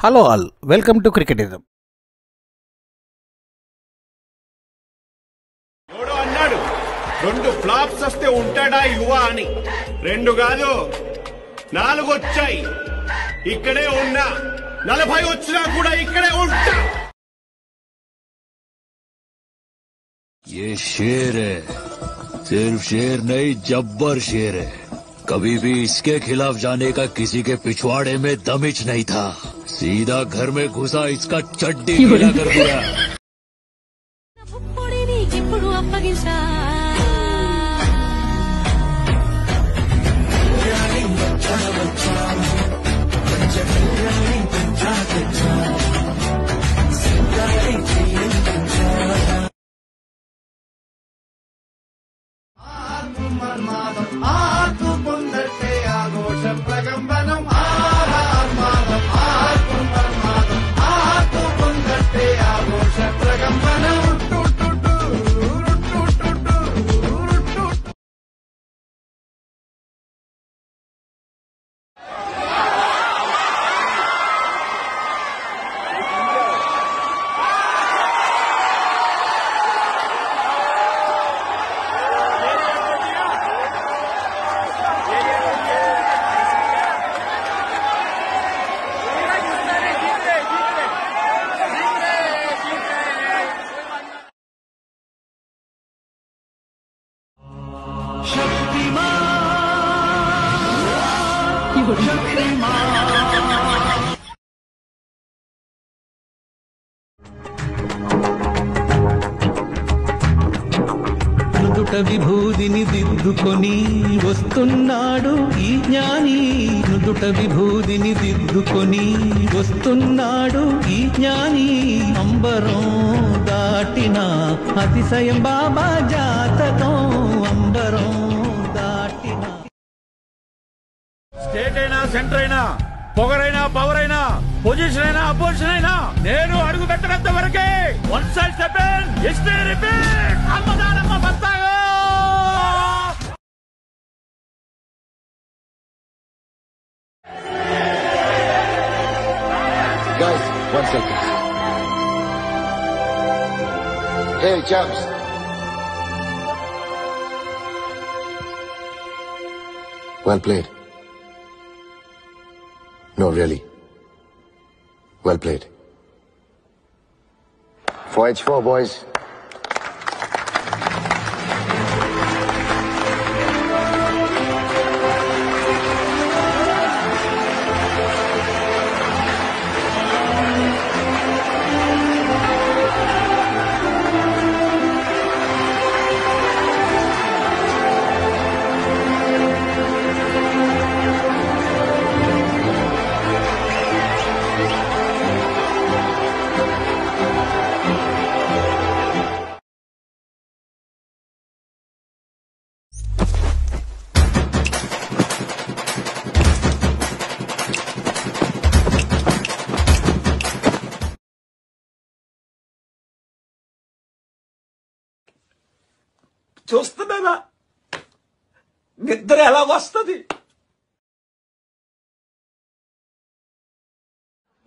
Hello all, welcome to Cricketism. ఎవడో అన్నాడు 2 flops వస్తే ఉంటాడా యువ అని. 2 కాదు 4 వచ్చాయి. ఇక్కడే ఉన్నా. 40 వచ్చినా కూడా ఇక్కడే ఉంటా. ये शेर है, सिर्फ शेर नहीं जब्बर शेर है. कभी भी इसके खिलाफ जाने का किसी के पिछवाड़े में दमिच नहीं था. सीधा घर में घुसा इसका चड्डी गीला कर दिया. నుదుట విభూదిని దిద్దుకొని వస్తున్నాడు ఈ జ్ఞాని. నుదుట విభూదిని దిద్దుకొని వస్తున్నాడు ఈ జ్ఞాని. అంబరం దాటిన అతిశయం బాబా జాతకం. అంబరం దాటిన స్టేట్ అయినా సెంటర్ అయినా, పొగరైనా పవర్ అయినా, పొజిషన్ అయినా అపోజిషన్ అయినా, నేను అడుగు పెట్టనంత వరకే. One side step in, history repeat. అమ్మదానమ్మ బస్తాగా. Guys, 1 second. Hey, champs. Well played. No, really. Well played. 4H4, boys. చూస్తున్నానా నిద్ర ఎలా వస్తుంది?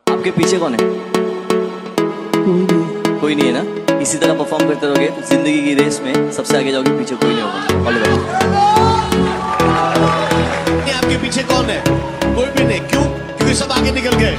आपके पीछे कौन है? कोई नहीं है ना. इसी तरह परफॉर्म करते रहोगे तो जिंदगी की रेस में सबसे आगे जाओगे, पीछे कोई नहीं होगा. All the best. आपके पीछे कौन है? कोई भी नहीं. क्यों? क्योंकि सब आगे निकल गए.